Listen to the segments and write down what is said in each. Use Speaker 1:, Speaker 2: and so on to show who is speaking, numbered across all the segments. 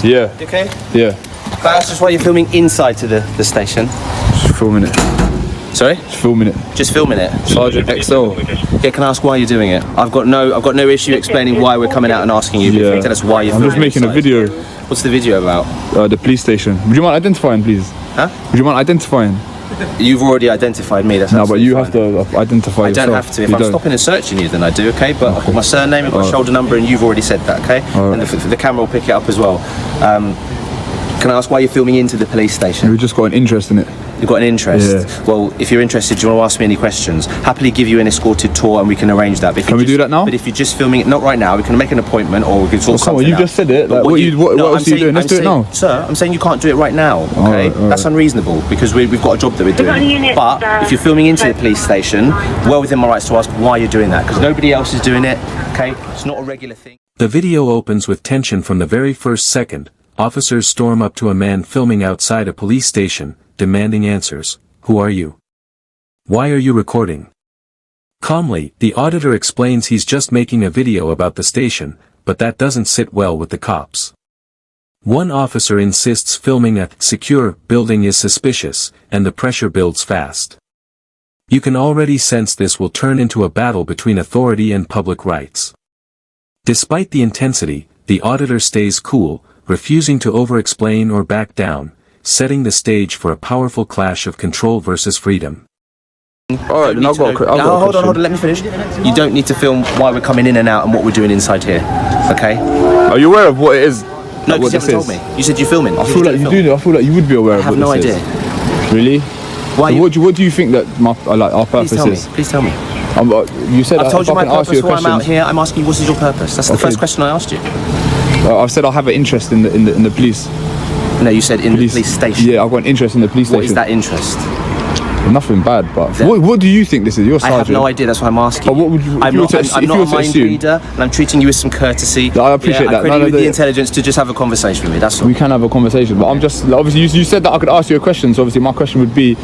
Speaker 1: Yeah.
Speaker 2: Okay?
Speaker 1: Yeah.
Speaker 2: That's just why you're filming inside to the station.
Speaker 1: Just filming it.
Speaker 2: Sorry?
Speaker 1: Just filming it.
Speaker 2: Just filming it.
Speaker 1: Sergeant XL.
Speaker 2: Yeah, can I ask why you're doing it? I've got no issue explaining why we're coming out and asking you.
Speaker 1: Yeah.
Speaker 2: Tell us why you're
Speaker 1: I'm
Speaker 2: filming
Speaker 1: just making
Speaker 2: inside.
Speaker 1: a video.
Speaker 2: What's the video about?
Speaker 1: The police station. Would you mind identifying, please?
Speaker 2: Huh?
Speaker 1: Would you mind identifying?
Speaker 2: You've already identified me. That's
Speaker 1: No, but you have
Speaker 2: fine.
Speaker 1: to identify yourself.
Speaker 2: I don't have to. If
Speaker 1: You
Speaker 2: I'm
Speaker 1: don't.
Speaker 2: stopping and searching you, then I do, okay? But I've got my surname, I've got a shoulder number, and you've already said that, okay? And the camera will pick it up as well. Can I ask why you're filming into the police station?
Speaker 1: We've just got an interest in it.
Speaker 2: You've got an interest?
Speaker 1: Yeah.
Speaker 2: Well, if you're interested, do you want to ask me any questions? Happily give you an escorted tour and we can arrange that. But if
Speaker 1: Can we do that now?
Speaker 2: But if you're just filming it, not right now, we can make an appointment or we can sort something
Speaker 1: You
Speaker 2: out.
Speaker 1: just said it.
Speaker 2: But
Speaker 1: Like, what else are you doing? Let's do it now.
Speaker 2: Sir, I'm saying you can't do it right now, okay?
Speaker 1: All right.
Speaker 2: That's unreasonable because we've got a job that we're doing. But if you're filming into the police station, well within my rights to ask why you're doing that, because nobody else is doing it, okay? It's not a regular thing.
Speaker 3: The video opens with tension from the very first second. Officers storm up to a man filming outside a police station, demanding answers. Who are you? Why are you recording? Calmly, the auditor explains he's just making a video about the station, but that doesn't sit well with the cops. One officer insists filming a secure building is suspicious, and the pressure builds fast. You can already sense this will turn into a battle between authority and public rights. Despite the intensity, the auditor stays cool, refusing to over-explain or back down, setting the stage for a powerful clash of control versus freedom.
Speaker 1: Alright, then I've got a question.
Speaker 2: Hold on, let me finish. You don't need to film why we're coming in and out and what we're doing inside here, okay?
Speaker 1: Are you aware of what it is?
Speaker 2: No,
Speaker 1: Like,
Speaker 2: because you haven't told me. You said you're filming.
Speaker 1: I feel like you do. I feel like you would be aware of
Speaker 2: I have
Speaker 1: what
Speaker 2: no
Speaker 1: this
Speaker 2: idea.
Speaker 1: is. Really?
Speaker 2: Why?
Speaker 1: So what do you think that our purpose is?
Speaker 2: Please tell me.
Speaker 1: You said
Speaker 2: I've told you my purpose, why I'm out
Speaker 1: questions.
Speaker 2: here. I'm asking you, what is your purpose? That's the
Speaker 1: Okay.
Speaker 2: first question I asked you.
Speaker 1: I've said I have an interest in the police.
Speaker 2: No, you said in the police station.
Speaker 1: Yeah, I've got an interest in the police
Speaker 2: What
Speaker 1: station.
Speaker 2: is that interest?
Speaker 1: Nothing bad, but
Speaker 2: Then-
Speaker 1: what do you think this is? You're
Speaker 2: I
Speaker 1: sergeant.
Speaker 2: have no idea. That's why I'm asking.
Speaker 1: But what would you- if
Speaker 2: I'm
Speaker 1: you were
Speaker 2: not,
Speaker 1: to
Speaker 2: I'm
Speaker 1: if you
Speaker 2: not
Speaker 1: were
Speaker 2: a
Speaker 1: to
Speaker 2: mind
Speaker 1: assume-
Speaker 2: reader, and I'm treating you with some courtesy.
Speaker 1: I appreciate
Speaker 2: I
Speaker 1: that.
Speaker 2: credit you with the intelligence to just have a conversation with me. That's all.
Speaker 1: We can have a conversation, but I'm just obviously you said that I could ask you a question. So obviously my question would be,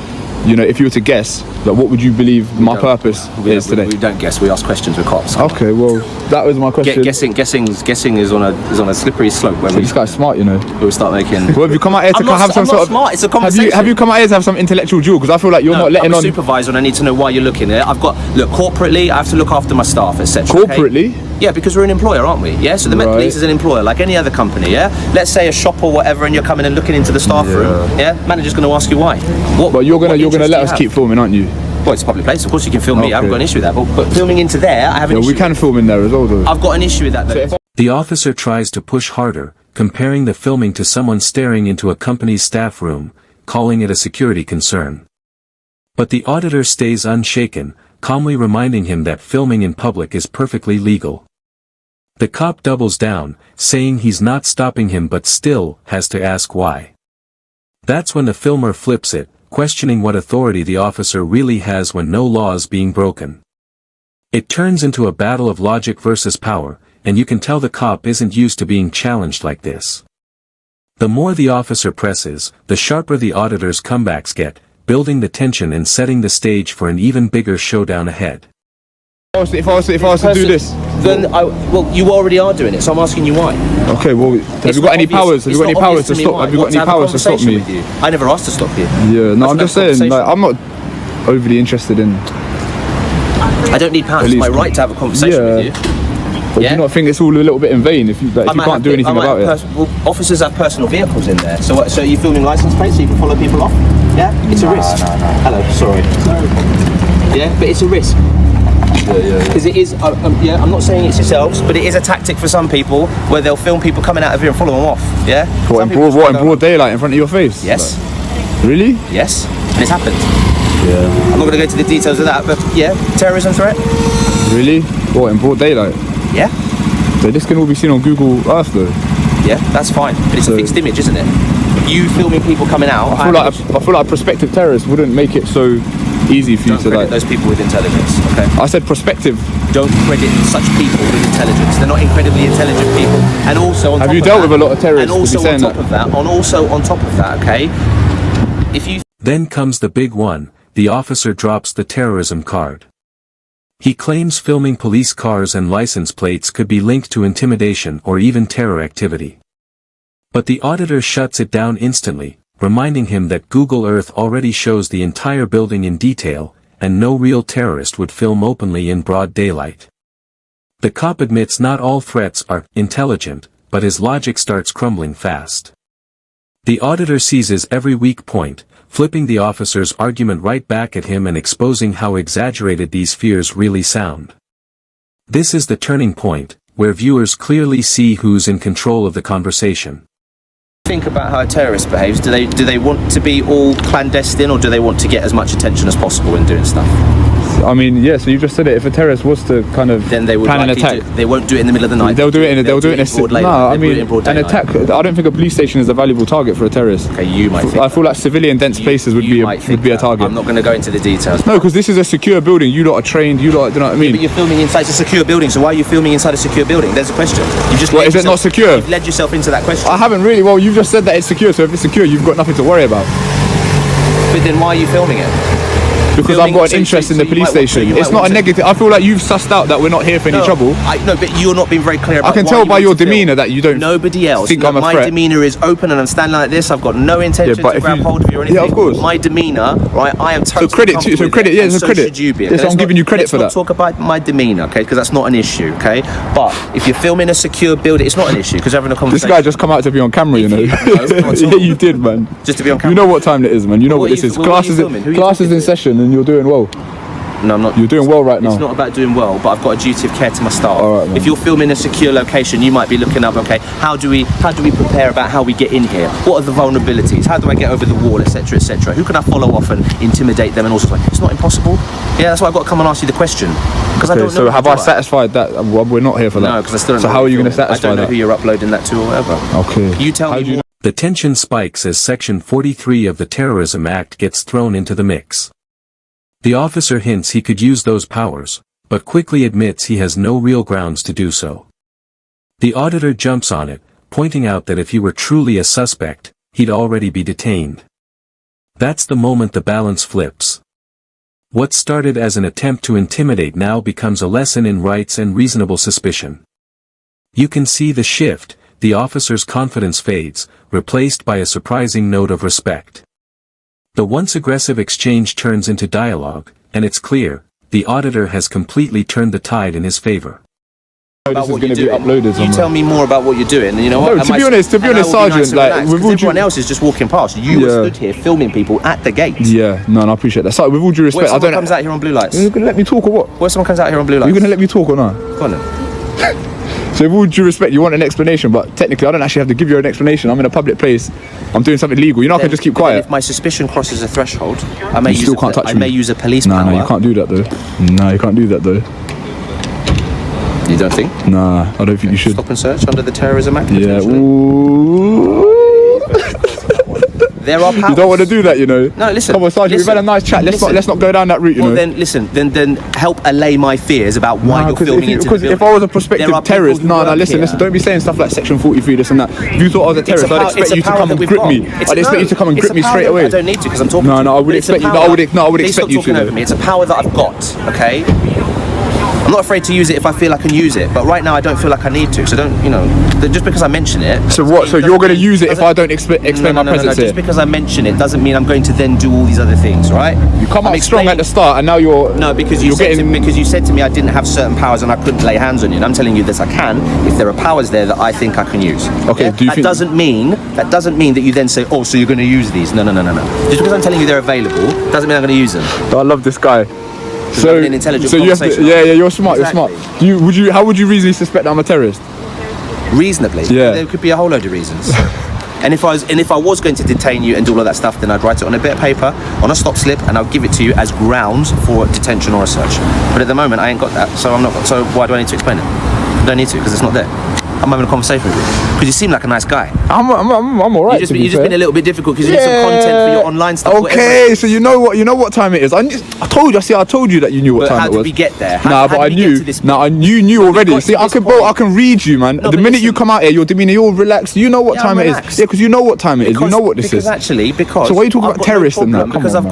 Speaker 1: if you were to guess, what would you believe my purpose is today?
Speaker 2: We don't guess. We ask questions with cops.
Speaker 1: Okay, well that was my question.
Speaker 2: Guessing is on a slippery slope where
Speaker 1: This guy's smart,
Speaker 2: we'll start making.
Speaker 1: Well, have you come out here to have some
Speaker 2: I'm
Speaker 1: sort
Speaker 2: not
Speaker 1: of?
Speaker 2: smart. It's a
Speaker 1: Have
Speaker 2: conversation.
Speaker 1: you come out here to have some intellectual duel? Because I feel like you're not letting
Speaker 2: I'm a
Speaker 1: on.
Speaker 2: supervisor and I need to know why you're looking at it. Corporately, I have to look after my staff, etc.
Speaker 1: Corporately?
Speaker 2: Yeah, because we're an employer, aren't we? Yeah, so the Met
Speaker 1: Right.
Speaker 2: Police is an employer, like any other company, yeah? Let's say a shop or whatever, and you're coming and looking into the staff room, yeah? Manager's going to ask you why.
Speaker 1: But you're gonna
Speaker 2: interest
Speaker 1: let
Speaker 2: do you
Speaker 1: us
Speaker 2: have?
Speaker 1: keep filming, aren't you?
Speaker 2: Well, it's a public place, of course you can film me, I haven't
Speaker 1: Okay.
Speaker 2: got an issue with that. But filming into there, I have an
Speaker 1: Yeah,
Speaker 2: issue.
Speaker 1: we can film in there as well, though.
Speaker 2: I've got an issue with that, though.
Speaker 3: The officer tries to push harder, comparing the filming to someone staring into a company's staff room, calling it a security concern. But the auditor stays unshaken, calmly reminding him that filming in public is perfectly legal. The cop doubles down, saying he's not stopping him but still has to ask why. That's when the filmer flips it, questioning what authority the officer really has when no law is being broken. It turns into a battle of logic versus power, and you can tell the cop isn't used to being challenged like this. The more the officer presses, the sharper the auditor's comebacks get, building the tension and setting the stage for an even bigger showdown ahead.
Speaker 1: If I was to do this,
Speaker 2: Then, you already are doing it, so I'm asking you why.
Speaker 1: okay. Well, have you got any powers? Have you got any powers to stop? Have you got any powers to stop me?
Speaker 2: I never asked to stop you.
Speaker 1: Yeah, no, I'm just saying.
Speaker 2: conversation.
Speaker 1: Like, I'm not overly interested in.
Speaker 2: I don't need powers. It's my right to have a conversation with you.
Speaker 1: But do you not think it's all a little bit in vain if you can't do anything about it?
Speaker 2: Officers have personal vehicles in there. So are you filming license plates so you can follow people off? Yeah? It's a risk. No. Hello, sorry. Yeah, but it's a risk. Because it is, I'm not saying it's yourselves, but it is a tactic for some people where they'll film people coming out of here and follow them off. Yeah?
Speaker 1: What, in broad daylight in front of your face?
Speaker 2: Yes.
Speaker 1: Really?
Speaker 2: Yes. And it's happened.
Speaker 1: Yeah.
Speaker 2: I'm not going to go into the details of that, but yeah, terrorism threat.
Speaker 1: Really? What, in broad daylight?
Speaker 2: Yeah.
Speaker 1: So this can all be seen on Google Earth though?
Speaker 2: Yeah, that's fine. But it's a fixed image, isn't it? You filming people coming out.
Speaker 1: I feel like a prospective terrorist wouldn't make it so easy for you
Speaker 2: Don't
Speaker 1: to
Speaker 2: credit those people with intelligence, okay?
Speaker 1: I said prospective.
Speaker 2: Don't credit such people with intelligence. They're not incredibly intelligent people. And also on top
Speaker 1: Have you
Speaker 2: of
Speaker 1: dealt
Speaker 2: that,
Speaker 1: with a lot of terrorists?
Speaker 2: And also
Speaker 1: to be saying
Speaker 2: on top of that, on top of that, okay? If you
Speaker 3: Then comes the big one, the officer drops the terrorism card. He claims filming police cars and license plates could be linked to intimidation or even terror activity. But the auditor shuts it down instantly, reminding him that Google Earth already shows the entire building in detail, and no real terrorist would film openly in broad daylight. The cop admits not all threats are intelligent, but his logic starts crumbling fast. The auditor seizes every weak point, flipping the officer's argument right back at him and exposing how exaggerated these fears really sound. This is the turning point, where viewers clearly see who's in control of the conversation.
Speaker 2: Think about how a terrorist behaves. Do they want to be all clandestine, or do they want to get as much attention as possible when doing stuff?
Speaker 1: I mean, yeah. So you just said it. If a terrorist was to kind of
Speaker 2: then they would
Speaker 1: plan an attack,
Speaker 2: they won't do it in the middle of the night.
Speaker 1: They'll do it in. They'll do it in
Speaker 2: broad daylight.
Speaker 1: No, I mean,
Speaker 2: an
Speaker 1: attack. I don't think a police station is a valuable target for a terrorist.
Speaker 2: Okay, you might.
Speaker 1: I feel like civilian dense places would be a target.
Speaker 2: I'm not going to go into the details.
Speaker 1: No, because this is a secure building. You lot are trained. You lot, do you know what I mean?
Speaker 2: Yeah, but you're filming inside a secure building. So why are you filming inside a secure building? There's a question. You just.
Speaker 1: Well, is it not secure?
Speaker 2: You've led yourself into that question.
Speaker 1: I haven't really. Well, you've just said that it's secure. So if it's secure, you've got nothing to worry about.
Speaker 2: But then why are you filming it?
Speaker 1: Because I've got an interest in the police station. It's not a negative. I feel like you've sussed out that we're not here for any trouble.
Speaker 2: No, but you're not being very clear about
Speaker 1: I can tell by your demeanour that you don't.
Speaker 2: Nobody else.
Speaker 1: Think I'm a
Speaker 2: my
Speaker 1: threat.
Speaker 2: demeanour is open, and I'm standing like this. I've got no intention to grab hold of you or anything.
Speaker 1: Yeah, of course.
Speaker 2: My demeanour, right? I am totally.
Speaker 1: So credit to you. So credit. Yeah, so credit.
Speaker 2: Should you be?
Speaker 1: Yes, I'm giving you credit for that.
Speaker 2: Let's not talk about my demeanour, okay? Because that's not an issue, okay? But if you're filming a secure building, it's not an issue because you're having a conversation.
Speaker 1: This guy just come out to be on camera, you know. Yeah, you did, man.
Speaker 2: Just to be on camera.
Speaker 1: You know what time it is, man. You know what this is. Classes in session, and you're doing well.
Speaker 2: No, I'm not.
Speaker 1: You're doing well right now.
Speaker 2: It's not about doing well, but I've got a duty of care to my staff.
Speaker 1: All right, man.
Speaker 2: If you're filming a secure location, you might be looking up, okay, how do we prepare about how we get in here? What are the vulnerabilities? How do I get over the wall, etc., etc.? Who can I follow off and intimidate them? And also, it's not impossible. Yeah, that's why I've got to come and ask you the question because I don't know.
Speaker 1: So have I satisfied that? Well, we're not here for that.
Speaker 2: No, because I still don't know.
Speaker 1: So how are you going to satisfy that?
Speaker 2: I don't know who you're uploading that to or whatever.
Speaker 1: Okay.
Speaker 2: You tell me.
Speaker 3: The tension spikes as Section 43 of the Terrorism Act gets thrown into the mix. The officer hints he could use those powers, but quickly admits he has no real grounds to do so. The auditor jumps on it, pointing out that if he were truly a suspect, he'd already be detained. That's the moment the balance flips. What started as an attempt to intimidate now becomes a lesson in rights and reasonable suspicion. You can see the shift, the officer's confidence fades, replaced by a surprising note of respect. The once aggressive exchange turns into dialogue, and it's clear, the auditor has completely turned the tide in his favor.
Speaker 1: This is going to be uploaded.
Speaker 2: You tell me more about what you're doing, and you know what?
Speaker 1: No, to be honest, Sergeant, like with all
Speaker 2: everyone else is just walking past. You were stood here filming people at the gate.
Speaker 1: Yeah, no, I appreciate that. So, with all due respect,
Speaker 2: I don't. Comes out here on blue lights.
Speaker 1: You're gonna let me talk or what?
Speaker 2: What if someone comes out here on blue lights?
Speaker 1: You're gonna let me talk or not?
Speaker 2: Go on then.
Speaker 1: So with all due respect, you want an explanation, but technically I don't actually have to give you an explanation. I'm in a public place. I'm doing something legal. You know, I can just keep quiet.
Speaker 2: If my suspicion crosses a threshold, I may
Speaker 1: use
Speaker 2: a police power.
Speaker 1: No, you can't do that though. No, you can't do that though.
Speaker 2: You don't think?
Speaker 1: Nah, I don't think you should.
Speaker 2: Stop and search under the Terrorism Act?
Speaker 1: Yeah. Ooh.
Speaker 2: There are powers.
Speaker 1: You don't want to do that, you know.
Speaker 2: No, listen.
Speaker 1: Come on, Sergeant, we've had a nice chat. Let's not go down that route, you know.
Speaker 2: Well, then listen. Then help allay my fears about why you're filming into the building.
Speaker 1: Because if I was a prospective terrorist, listen. Don't be saying stuff like Section 43, this and that. If you thought I was a terrorist, I'd expect you to come and grip me. I'd expect you to come and grip me straight away.
Speaker 2: I don't need to because I'm talking.
Speaker 1: No, I would expect you. I would expect you to.
Speaker 2: It's a power that I've got. Okay. I'm not afraid to use it if I feel I can use it, but right now I don't feel like I need to. So don't, just because I mention it.
Speaker 1: So what? So you're going to use it if I don't explain my presence here?
Speaker 2: Just because I mention it doesn't mean I'm going to then do all these other things, right?
Speaker 1: You come out strong at the start, and now you're
Speaker 2: because you said to me I didn't have certain powers and I couldn't lay hands on you. And I'm telling you this, I can if there are powers there that I think I can use.
Speaker 1: Okay.
Speaker 2: Yeah? That doesn't mean that you then say, oh, so you're going to use these? No. Just because I'm telling you they're available doesn't mean I'm going to use them.
Speaker 1: I love this guy. So
Speaker 2: an intelligent
Speaker 1: you have to, you're smart.
Speaker 2: Exactly.
Speaker 1: You're smart. How would you reasonably suspect that I'm a terrorist?
Speaker 2: Reasonably?
Speaker 1: Yeah.
Speaker 2: There could be a whole load of reasons. And if I was going to detain you and do all of that stuff, then I'd write it on a bit of paper, on a stop slip, and I'll give it to you as grounds for detention or a search. But at the moment, I ain't got that, so I'm not. So why do I need to explain it? I don't need to because it's not there. I'm having a conversation with you because you seem like a nice guy.
Speaker 1: I'm alright.
Speaker 2: You've just been a little bit difficult because you need some content for your online stuff.
Speaker 1: Okay, so you know what time it is. I told you that you knew what time it was.
Speaker 2: How did we get there?
Speaker 1: I knew. You knew already. See, I can read you, man. The minute you come out here, your demeanour, you're relaxed. You know what time it is. Yeah, because you know what time it is. You know what this is.
Speaker 2: Because
Speaker 1: so why are you talking about terrorists and that?
Speaker 2: Because I've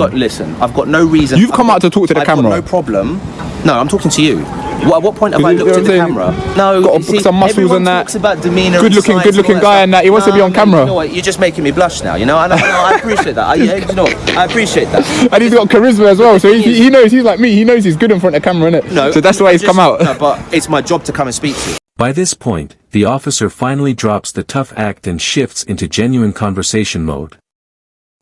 Speaker 2: got no reason.
Speaker 1: You've come out to talk to the camera.
Speaker 2: I've got no problem. No, I'm talking to you. At what point have I looked at the camera? No,
Speaker 1: got
Speaker 2: you see,
Speaker 1: some muscles
Speaker 2: everyone
Speaker 1: and that.
Speaker 2: talks about demeanour.
Speaker 1: Good looking guy and that. He wants to be on camera.
Speaker 2: You know what? You're just making me blush now. You know, I appreciate that. You know, I appreciate that.
Speaker 1: And he's got charisma as well, so he knows. He's like me. He knows he's good in front of camera, innit?
Speaker 2: No,
Speaker 1: so that's why he's come out.
Speaker 2: No, but it's my job to come and speak to you.
Speaker 3: By this point, the officer finally drops the tough act and shifts into genuine conversation mode.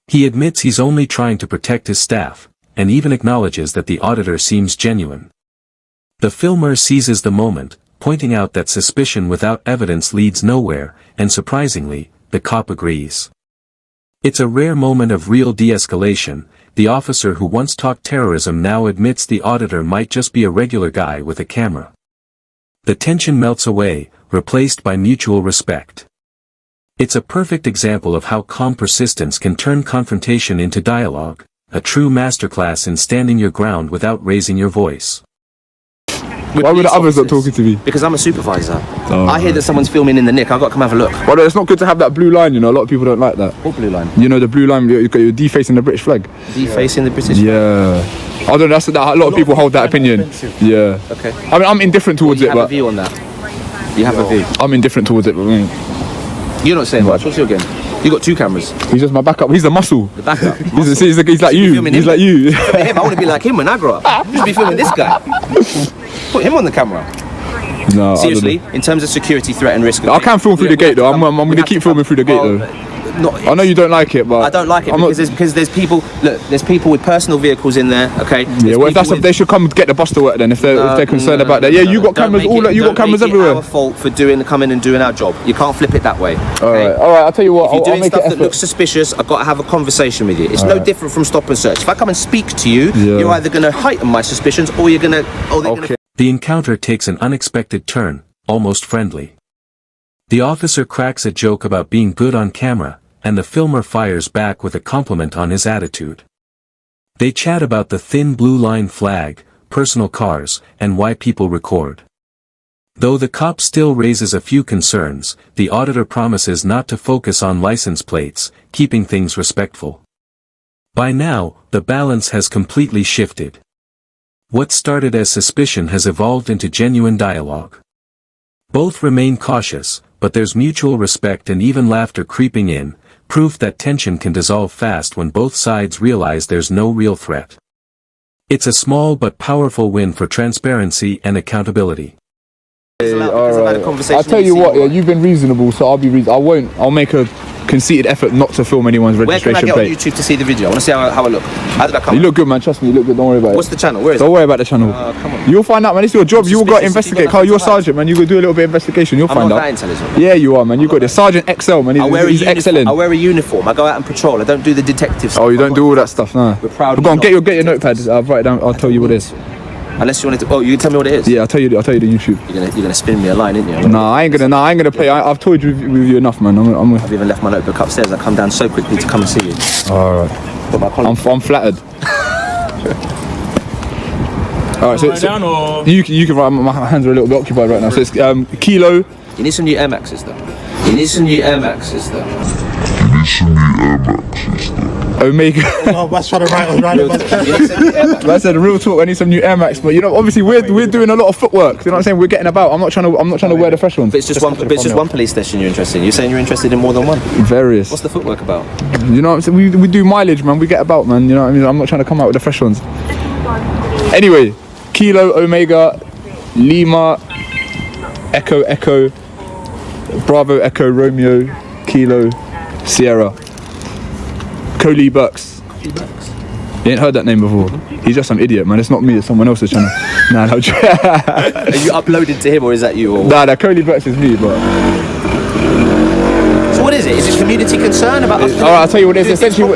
Speaker 3: He admits he's only trying to protect his staff, and even acknowledges that the auditor seems genuine. The filmer seizes the moment, pointing out that suspicion without evidence leads nowhere, and surprisingly, the cop agrees. It's a rare moment of real de-escalation. The officer who once talked terrorism now admits the auditor might just be a regular guy with a camera. The tension melts away, replaced by mutual respect. It's a perfect example of how calm persistence can turn confrontation into dialogue, a true masterclass in standing your ground without raising your voice.
Speaker 1: Why were the others not talking to me?
Speaker 2: Because I'm a supervisor. I hear that someone's filming in the nick. I've got to come have a look.
Speaker 1: Well, it's not good to have that blue line, you know. A lot of people don't like that.
Speaker 2: What blue line?
Speaker 1: You know, the blue line, you're defacing the British flag.
Speaker 2: Defacing the British flag?
Speaker 1: Yeah. I don't know, a lot of people hold that opinion. Yeah.
Speaker 2: Okay.
Speaker 1: I mean, I'm indifferent towards
Speaker 2: You
Speaker 1: it,
Speaker 2: have a
Speaker 1: but...
Speaker 2: view on that? You have a view?
Speaker 1: I'm indifferent towards it, but...
Speaker 2: You're not saying much. What's your game? You got 2 cameras.
Speaker 1: He's just my backup. He's the muscle.
Speaker 2: The backup.
Speaker 1: He's like you. He's like you.
Speaker 2: Him, I want to be like him when I grow up. I should be filming this guy. Put him on the camera.
Speaker 1: No,
Speaker 2: seriously, in terms of security threat and risk.
Speaker 1: I can film through the gate though. I'm going to keep filming through the gate though. I know you don't like it, but
Speaker 2: I don't like it because there's people. Look, there's people with personal vehicles in there. Okay.
Speaker 1: Yeah, well, if they should come get the bus to work then. If they're concerned about that. Yeah, you got cameras you got cameras everywhere.
Speaker 2: It's our fault for coming and doing our job. You can't flip it that way.
Speaker 1: Okay? All right. I'll tell you what.
Speaker 2: If you're doing stuff that looks suspicious, I've got to have a conversation with you. It's no different from stop and search. If I come and speak to you, you're either going to heighten my suspicions or you're going to.
Speaker 3: The encounter takes an unexpected turn, almost friendly. The officer cracks a joke about being good on camera, and the filmer fires back with a compliment on his attitude. They chat about the thin blue line flag, personal cars, and why people record. Though the cop still raises a few concerns, the auditor promises not to focus on license plates, keeping things respectful. By now, the balance has completely shifted. What started as suspicion has evolved into genuine dialogue. Both remain cautious, but there's mutual respect and even laughter creeping in, proof that tension can dissolve fast when both sides realize there's no real threat. It's a small but powerful win for transparency and accountability.
Speaker 1: I'll tell you what, you've been reasonable, so I'll be reasonable. I'll make a conceited effort not to film anyone's registration plate.
Speaker 2: Where can I get on YouTube to see the video? I want to see how I look. How did I come?
Speaker 1: You look good, man. Trust me, you look good. Don't worry about it.
Speaker 2: What's the channel? Where is it?
Speaker 1: Don't worry about the channel.
Speaker 2: Come on.
Speaker 1: You'll find out, man. It's your job. You got to investigate. Carl, you're a sergeant, man. You got to do a little bit of investigation. You'll find out.
Speaker 2: I'm not that intelligent.
Speaker 1: Yeah, you are, man. You got this. Sergeant XL, man. He's excelling.
Speaker 2: I wear a uniform. I go out and patrol. I don't do the detective stuff.
Speaker 1: Oh, you don't do all that stuff, no.
Speaker 2: We're proud.
Speaker 1: Go on, get your notepad. I'll write it down. I'll tell you what it is.
Speaker 2: Unless you wanted to. Oh, you can tell me what it is.
Speaker 1: Yeah, I'll tell you the YouTube.
Speaker 2: You're gonna spin me a line, aren't you?
Speaker 1: Nah, I ain't gonna play. I've told you with you enough, man.
Speaker 2: I've even left my notebook upstairs. I come down so quickly to come and see you.
Speaker 1: All right. I'm flattered. All right, so you can write. My hands are a little bit occupied right now. So it's Kilo.
Speaker 2: You need some new Air Maxes though. You need some new Air Maxes though.
Speaker 1: Omega.
Speaker 4: Oh, that's trying to write.
Speaker 1: I said real talk. I need some new Air Max, but you know, obviously we're doing a lot of footwork. You know what I'm saying? We're getting about. I'm not trying to wear the fresh ones.
Speaker 2: But it's just one police station you're interested in. You're saying you're interested in more than one.
Speaker 1: Various.
Speaker 2: What's the footwork about?
Speaker 1: You know what I'm saying? We do mileage, man. We get about, man. You know what I mean? I'm not trying to come out with the fresh ones. Anyway, Kilo, Omega, Lima, Echo, Bravo, Echo, Romeo, Kilo, Sierra. Coley Bucks. You ain't heard that name before. He's just some idiot, man. It's not me, it's someone else's channel. Nah, no. Are
Speaker 2: you uploaded to him or is that you? Or?
Speaker 1: Nah, Coley Bucks is me, but...
Speaker 2: So what is it? Is it community concern about us?
Speaker 1: Alright, I'll tell you what it is. Essentially,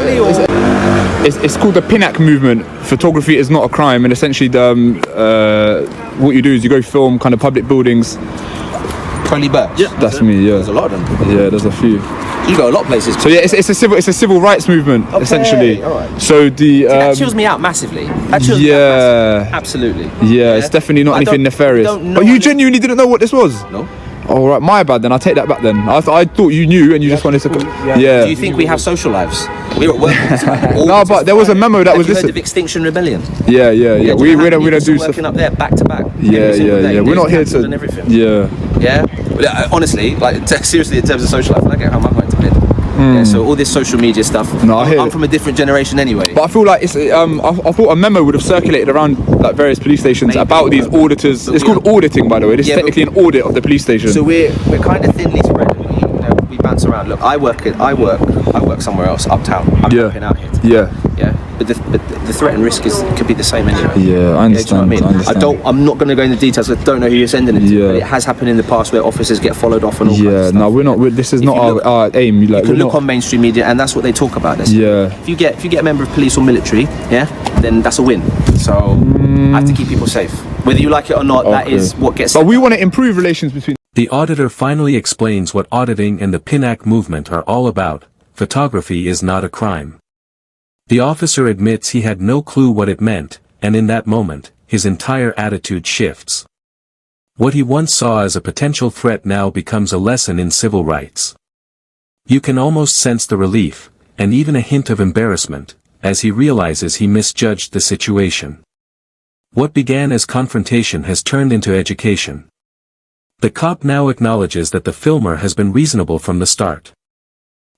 Speaker 1: it's called the PINAC movement. Photography is not a crime, and essentially what you do is you go film kind of public buildings.
Speaker 2: Coley Bucks?
Speaker 1: Yeah. That's me, yeah.
Speaker 2: There's a lot of them.
Speaker 1: Yeah, there's a few.
Speaker 2: You go a lot of places.
Speaker 1: So yeah, it's a civil rights movement, essentially.
Speaker 2: Right.
Speaker 1: So
Speaker 2: that chills me out massively. That chills me out massively. Absolutely.
Speaker 1: Yeah, it's definitely not anything nefarious. But you genuinely didn't know what this was?
Speaker 2: No.
Speaker 1: All right, my bad then. I'll take that back then. I thought you knew and you just wanted to. Yeah.
Speaker 2: Do you think we have social lives? We're at work all the time. All
Speaker 1: No,
Speaker 2: the
Speaker 1: but
Speaker 2: time.
Speaker 1: there was a memo that
Speaker 2: Have
Speaker 1: was
Speaker 2: you heard
Speaker 1: listed.
Speaker 2: of Extinction Rebellion?
Speaker 1: Yeah. We don't do
Speaker 2: People
Speaker 1: stuff.
Speaker 2: working up there back to back.
Speaker 1: Yeah.
Speaker 2: every single day.
Speaker 1: We're not here
Speaker 2: Cancelled
Speaker 1: to.
Speaker 2: and everything.
Speaker 1: Yeah.
Speaker 2: Yeah. But, honestly, like seriously, in terms of social life, I get how am I going to bed? Yeah, so all this social media stuff.
Speaker 1: No, I hear
Speaker 2: I'm
Speaker 1: it.
Speaker 2: from a different generation anyway.
Speaker 1: But I feel like it's. I thought a memo would have circulated around like various police stations
Speaker 2: Maybe,
Speaker 1: about these
Speaker 2: but-
Speaker 1: auditors.
Speaker 2: but
Speaker 1: It's
Speaker 2: we
Speaker 1: called
Speaker 2: are-
Speaker 1: auditing, by the way. This
Speaker 2: Yeah,
Speaker 1: is
Speaker 2: but-
Speaker 1: technically an audit of the police station.
Speaker 2: So we're kind of thinly spread. We bounce around. Look, I work somewhere else uptown. I'm
Speaker 1: Yeah.
Speaker 2: helping out here.
Speaker 1: Yeah.
Speaker 2: Yeah, but the threat and risk could be the same anyway.
Speaker 1: Yeah, I
Speaker 2: Do you know
Speaker 1: understand.
Speaker 2: what I mean? I'm not going to go into details. I don't know who you're sending it to.
Speaker 1: Yeah.
Speaker 2: But it has happened in the past where officers get followed off and all kinds of
Speaker 1: Yeah.
Speaker 2: stuff.
Speaker 1: No, we're not. This is
Speaker 2: If
Speaker 1: not
Speaker 2: you look-
Speaker 1: our aim. Like,
Speaker 2: You
Speaker 1: we're
Speaker 2: can look
Speaker 1: not.
Speaker 2: on mainstream media, and that's what they talk about.
Speaker 1: Yeah.
Speaker 2: If you get a member of police or military, yeah, then that's a win. So I have to keep people safe, whether you like it or not. That
Speaker 1: Okay.
Speaker 2: is what gets.
Speaker 1: But we want to improve relations between.
Speaker 3: The auditor finally explains what auditing and the PINAC movement are all about. Photography is not a crime. The officer admits he had no clue what it meant, and in that moment, his entire attitude shifts. What he once saw as a potential threat now becomes a lesson in civil rights. You can almost sense the relief, and even a hint of embarrassment, as he realizes he misjudged the situation. What began as confrontation has turned into education. The cop now acknowledges that the filmer has been reasonable from the start.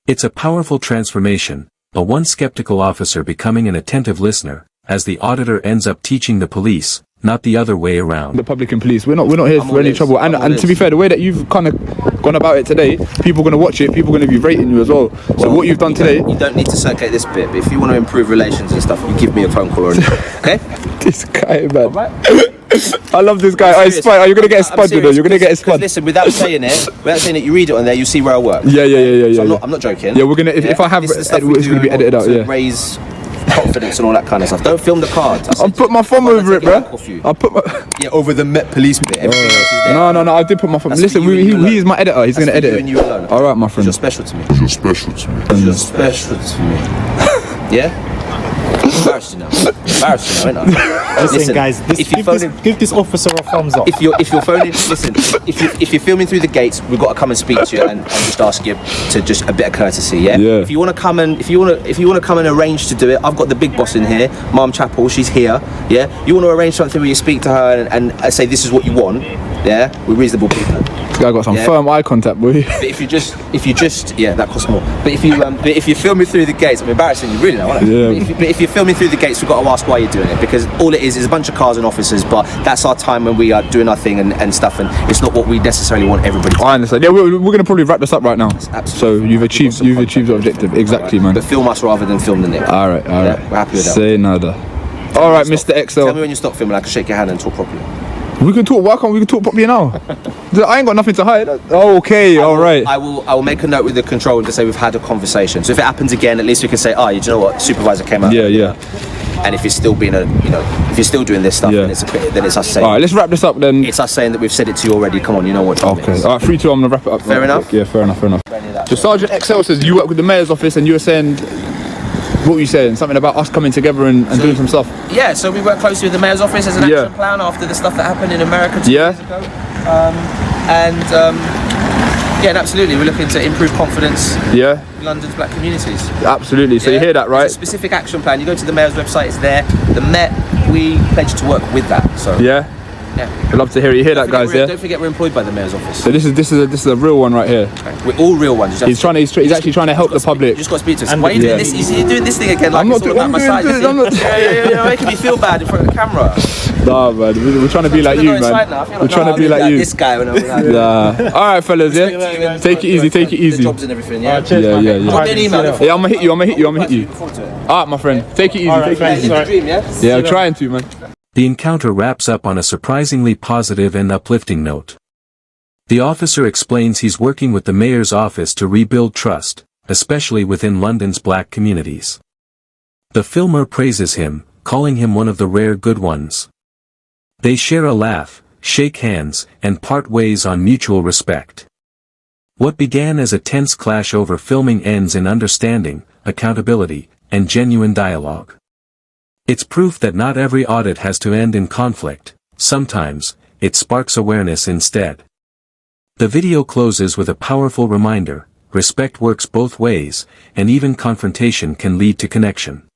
Speaker 3: It's a powerful transformation, a once skeptical officer becoming an attentive listener, as the auditor ends up teaching the police, not the other way around.
Speaker 1: The public and police. We're not here
Speaker 2: I'm
Speaker 1: for
Speaker 2: all
Speaker 1: any
Speaker 2: ears.
Speaker 1: trouble.
Speaker 2: I'm all
Speaker 1: And to be
Speaker 2: ears.
Speaker 1: fair, the way that you've kind of gone about it today, people are going to watch it. People are going to be rating you as well. So what you've done today.
Speaker 2: You don't need to circulate this bit, but if you want to improve relations and stuff, you give me a phone call or an okay?
Speaker 1: This guy, man.
Speaker 2: Right?
Speaker 1: I love this guy.
Speaker 2: Serious.
Speaker 1: You're going to get a
Speaker 2: I'm
Speaker 1: spud, you know.
Speaker 2: serious,
Speaker 1: You're going to get a
Speaker 2: 'cause
Speaker 1: spud.
Speaker 2: listen, without saying it, you read it on there, you see where I work.
Speaker 1: Yeah.
Speaker 2: So I'm not joking.
Speaker 1: Yeah, we're gonna. If I have,
Speaker 2: This is the stuff
Speaker 1: it's
Speaker 2: we
Speaker 1: going to
Speaker 2: do
Speaker 1: be edited out.
Speaker 2: to
Speaker 1: Yeah.
Speaker 2: raise confidence and all that kind of stuff. Don't film the cards.
Speaker 1: I'll put my thumb over it, bro. I'll put my.
Speaker 2: Yeah, over the Met Police bit. Everything else is there.
Speaker 1: No. I did put my thumb.
Speaker 2: That's
Speaker 1: Listen,
Speaker 2: for you and you
Speaker 1: he
Speaker 2: alone.
Speaker 1: is my editor. He's
Speaker 2: That's
Speaker 1: going to
Speaker 2: for
Speaker 1: edit
Speaker 2: you and
Speaker 1: it.
Speaker 2: you alone.
Speaker 1: All right, my friend.
Speaker 2: You're special to me.
Speaker 5: You're special to me.
Speaker 2: You're special to me. Yeah. Embarrassed you now. Embarrassed you now, ain't I?
Speaker 4: Listen, guys,
Speaker 2: if you phone in,
Speaker 4: give this officer a thumbs up.
Speaker 2: if you're phoning, listen. If you're filming through the gates, we've got to come and speak to you and just ask you to just a bit of courtesy, yeah.
Speaker 1: Yeah.
Speaker 2: If you want to come and if you want to come and arrange to do it, I've got the big boss in here, Mom Chapel. She's here, yeah. You want to arrange something where you speak to her and say this is what you want, yeah. We're reasonable people.
Speaker 1: This guy got some
Speaker 2: Yeah.
Speaker 1: firm eye contact, boy.
Speaker 2: But if you just, yeah, that costs more. But if you're filming through the gates, I'm embarrassing you really now, aren't I?
Speaker 1: Yeah.
Speaker 2: But if you're filming through the gates, we've got to ask why you're doing it, because all it is a bunch of cars and officers. But that's our time when we are doing our thing and stuff, and it's not what we necessarily want everybody to.
Speaker 1: I understand. Yeah, we're going to probably wrap this up right now. So
Speaker 2: Absolutely.
Speaker 1: you've achieved the objective. Exactly, man.
Speaker 2: But film us rather than film the Nick.
Speaker 1: All right.
Speaker 2: Yeah, we're happy with that.
Speaker 1: Say nada. All right, Mr.
Speaker 2: Tell me
Speaker 1: XL.
Speaker 2: when you stop filming, I can shake your hand and talk properly.
Speaker 1: We can talk. Why can't we talk properly now? I ain't got nothing to hide. Okay, all right.
Speaker 2: I will make a note with the control and just say we've had a conversation. So if it happens again, at least we can say, oh, you know what, supervisor came out.
Speaker 1: Yeah.
Speaker 2: And if you're still being if you're still doing this stuff,
Speaker 1: Yeah.
Speaker 2: then it's us saying.
Speaker 1: All right, let's wrap this up then.
Speaker 2: It's us saying that we've said it to you already. Come on, you know what time it
Speaker 1: Okay.
Speaker 2: is.
Speaker 1: All right, 3-2. I'm gonna wrap it up.
Speaker 2: Fair enough?
Speaker 1: Yeah, fair enough.
Speaker 2: Any of that
Speaker 1: So Sergeant XL says you work with the mayor's office, and you were saying, what were you saying? Something about us coming together and doing some stuff.
Speaker 2: Yeah, so we work closely with the mayor's office as an
Speaker 1: Yeah.
Speaker 2: action plan after the stuff that happened in America 2
Speaker 1: Yeah.
Speaker 2: years ago. Yeah, and absolutely, we're looking to improve confidence
Speaker 1: Yeah,
Speaker 2: in London's black communities.
Speaker 1: absolutely. So you
Speaker 2: Yeah?
Speaker 1: hear that, right?
Speaker 2: It's a specific action plan. You go to the mayor's website, it's there. The Met, we pledge to work with that. So
Speaker 1: Yeah.
Speaker 2: yeah.
Speaker 1: I'd love to hear it. You hear that, guys? Yeah.
Speaker 2: Don't forget we're employed by the mayor's office.
Speaker 1: So this is a real one right here.
Speaker 2: We're all real ones.
Speaker 1: He's actually trying to help the
Speaker 2: You
Speaker 1: public.
Speaker 2: just got to speak to us.
Speaker 4: And
Speaker 2: Why are you doing
Speaker 1: yeah.
Speaker 2: this? You're doing this thing again like
Speaker 1: I'm
Speaker 2: it's
Speaker 1: not
Speaker 2: all
Speaker 1: doing-
Speaker 2: about
Speaker 1: I'm
Speaker 2: massage.
Speaker 1: doing- I'm not-
Speaker 2: Yeah, making me feel bad in front of the camera.
Speaker 1: Nah, man. We're trying to be like you, man. We're trying to be like you.
Speaker 2: This guy when I'm
Speaker 1: Nah. All right, fellas. Yeah. Take it easy. Take it
Speaker 2: The
Speaker 1: easy.
Speaker 2: jobs and everything. Yeah.
Speaker 4: Cheers,
Speaker 1: Yeah,
Speaker 4: man.
Speaker 1: yeah, yeah.
Speaker 4: All right,
Speaker 2: Drop me an
Speaker 4: see you
Speaker 2: email.
Speaker 4: later.
Speaker 1: Yeah, I'm gonna hit you. I'm gonna hit you.
Speaker 2: Looking forward to it.
Speaker 1: All right, my friend. Take it easy.
Speaker 4: All right,
Speaker 1: Take it
Speaker 4: thanks,
Speaker 1: easy.
Speaker 4: all right.
Speaker 2: Dream, yeah.
Speaker 1: Yeah, I'm trying to, man.
Speaker 3: The encounter wraps up on a surprisingly positive and uplifting note. The officer explains he's working with the mayor's office to rebuild trust, especially within London's black communities. The filmer praises him, calling him one of the rare good ones. They share a laugh, shake hands, and part ways on mutual respect. What began as a tense clash over filming ends in understanding, accountability, and genuine dialogue. It's proof that not every audit has to end in conflict. Sometimes, it sparks awareness instead. The video closes with a powerful reminder: respect works both ways, and even confrontation can lead to connection.